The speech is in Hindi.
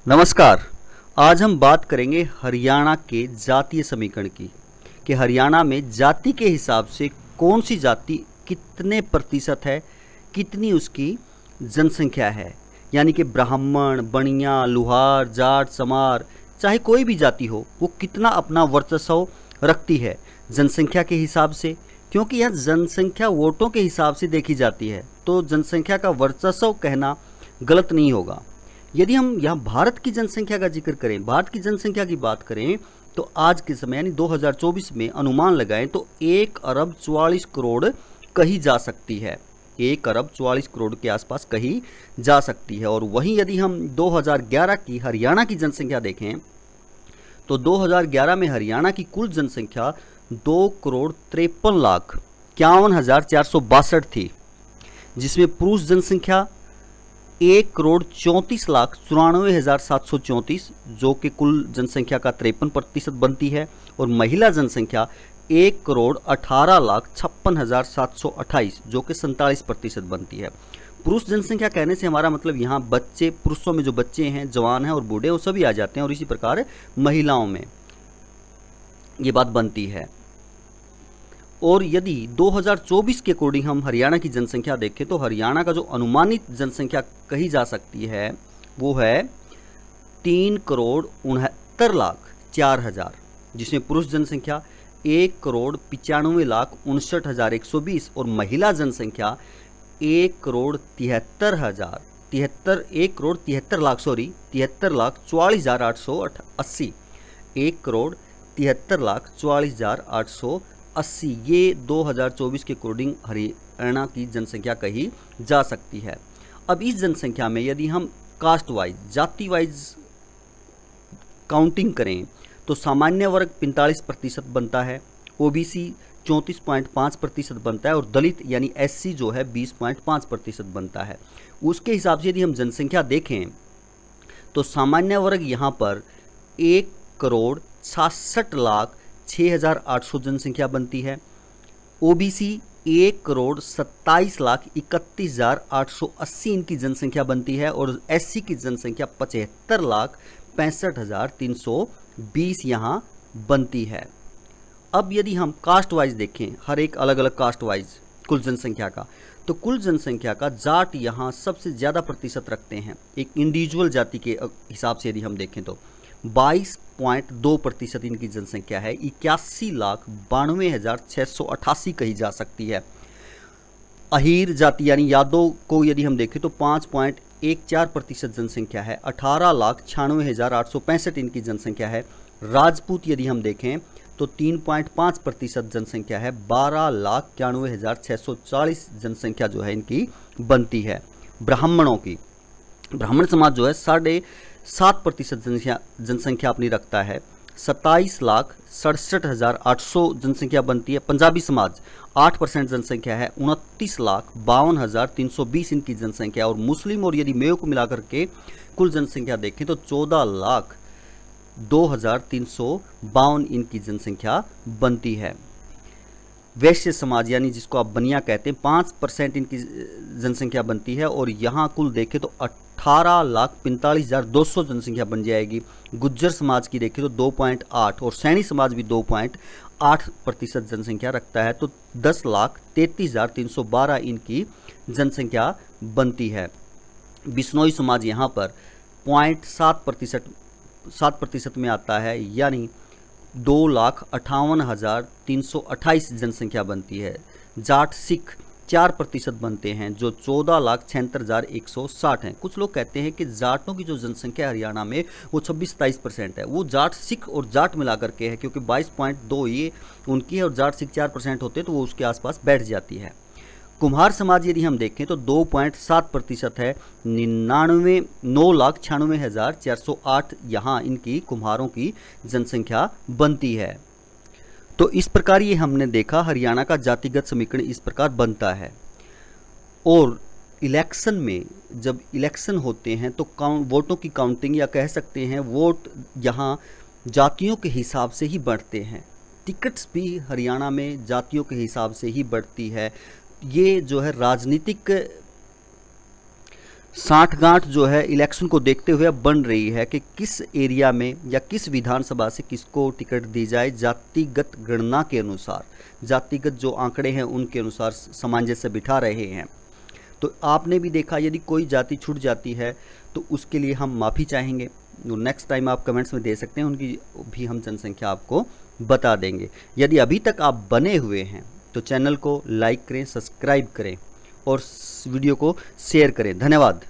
नमस्कार। आज हम बात करेंगे हरियाणा के जातीय समीकरण की कि हरियाणा में जाति के हिसाब से कौन सी जाति कितने प्रतिशत है, कितनी उसकी जनसंख्या है। यानी कि ब्राह्मण, बनिया, लुहार, जाट, चमार, चाहे कोई भी जाति हो, वो कितना अपना वर्चस्व रखती है जनसंख्या के हिसाब से। क्योंकि यह जनसंख्या वोटों के हिसाब से देखी जाती है, तो जनसंख्या का वर्चस्व कहना गलत नहीं होगा। यदि हम यहाँ भारत की जनसंख्या का जिक्र करें, भारत की जनसंख्या की बात करें, तो आज के समय यानी 2024 में अनुमान लगाएं तो 1 अरब 44 करोड़ कही जा सकती है। 1 अरब 44 करोड़ के आसपास कही जा सकती है। और वहीं यदि हम 2011 की हरियाणा की जनसंख्या देखें तो 2011 में हरियाणा की कुल जनसंख्या 2 करोड़ 53 लाख 51,462 थी, जिसमें पुरुष जनसंख्या 1 करोड़ 34 लाख 94,734 जो कि कुल जनसंख्या का 53% बनती है, और महिला जनसंख्या 1 करोड़ 18 लाख 56,728 जो कि 47% बनती है। पुरुष जनसंख्या कहने से हमारा मतलब यहाँ बच्चे, पुरुषों में जो बच्चे हैं, जवान हैं और बूढ़े, वो सभी आ जाते हैं, और इसी प्रकार महिलाओं में ये बात बनती है। और यदि 2024 के अकॉर्डिंग हम हरियाणा की जनसंख्या देखें तो हरियाणा का जो अनुमानित जनसंख्या कही जा सकती है वो है 3 करोड़ 69 लाख 4,000, जिसमें पुरुष जनसंख्या 1 करोड़ 95 लाख 59,120 और महिला जनसंख्या 1 करोड़ 73 लाख 44,880। 1 करोड़ 73,44,880 ये 2024 के अकॉर्डिंग हरियाणा की जनसंख्या कही जा सकती है। अब इस जनसंख्या में यदि हम कास्ट वाइज, जाति वाइज काउंटिंग करें तो सामान्य वर्ग 45% बनता है, ओबीसी 34.5% बनता है और दलित यानी एससी जो है 20.5% बनता है। उसके हिसाब से यदि हम जनसंख्या देखें तो सामान्य वर्ग यहाँ पर 1 करोड़ 66 लाख 6,800 जनसंख्या बनती है, ओबीसी 1 करोड़ 27 लाख 31,880 इनकी जनसंख्या बनती है और एससी की जनसंख्या 75 लाख 65,320 यहाँ बनती है। अब यदि हम कास्ट वाइज देखें, हर एक अलग अलग कास्ट वाइज कुल जनसंख्या का, तो कुल जनसंख्या का जाट यहाँ सबसे ज़्यादा प्रतिशत रखते हैं। एक इंडिविजुअल जाति के हिसाब से यदि हम देखें तो 22.2% इनकी जनसंख्या है, 81,92,688 कही जा सकती है। अहीर जाति यानी यादव को यदि हम देखें तो 5.14% जनसंख्या है, 18,96,865 इनकी जनसंख्या है। राजपूत यदि हम देखें तो 3.5% जनसंख्या है, 12,91,640 जनसंख्या जो है इनकी बनती है। ब्राह्मणों की, ब्राह्मण समाज जो है 7.5% जनसंख्या अपनी रखता है, 27,67,800 जनसंख्या बनती है। पंजाबी समाज 8% जनसंख्या है, 29,52,320 इनकी जनसंख्या। और मुस्लिम और यदि मेयो को मिलाकर के कुल जनसंख्या देखें तो 14,02,352 इनकी जनसंख्या बनती है। वैश्य समाज यानी जिसको आप बनिया कहते हैं 5% इनकी जनसंख्या बनती है और यहाँ कुल देखें तो 18,45,200 जनसंख्या बन जाएगी। गुज्जर समाज की देखें तो 2.8 और सैनी समाज भी 2.8% जनसंख्या रखता है, तो 10,33,312 इनकी जनसंख्या बनती है। बिश्नोई समाज यहाँ पर 0.7% में आता है, यानी 2,58,328 जनसंख्या बनती है। जाट सिख 4% बनते हैं जो 14,76,160 हैं। कुछ लोग कहते हैं कि जाटों की जो जनसंख्या हरियाणा में वो 26-27% है, वो जाट सिख और जाट मिलाकर के है, क्योंकि 22.2 ये उनकी है और जाट सिख 4% होते हैं तो वो उसके आसपास बैठ जाती है। कुम्हार समाज यदि हम देखें तो 2.7% है, 9,96,408 यहाँ इनकी कुम्हारों की जनसंख्या बनती है। तो इस प्रकार ये हमने देखा हरियाणा का जातिगत समीकरण इस प्रकार बनता है। और इलेक्शन में जब इलेक्शन होते हैं तो वोटों की काउंटिंग या कह सकते हैं वोट यहाँ जातियों के हिसाब से ही बढ़ते हैं। टिकट्स भी हरियाणा में जातियों के हिसाब से ही बढ़ती है। ये जो है राजनीतिक साठगांठ जो है इलेक्शन को देखते हुए अब बन रही है कि किस एरिया में या किस विधानसभा से किसको टिकट दी जाए। जातिगत गणना के अनुसार, जातिगत जो आंकड़े हैं उनके अनुसार सामंजस्य बिठा रहे हैं। तो आपने भी देखा, यदि कोई जाति छूट जाती है तो उसके लिए हम माफ़ी चाहेंगे। तो नेक्स्ट टाइम आप कमेंट्स में दे सकते हैं, उनकी भी हम जनसंख्या आपको बता देंगे। यदि अभी तक आप बने हुए हैं तो चैनल को लाइक करें, सब्सक्राइब करें और वीडियो को शेयर करें। धन्यवाद।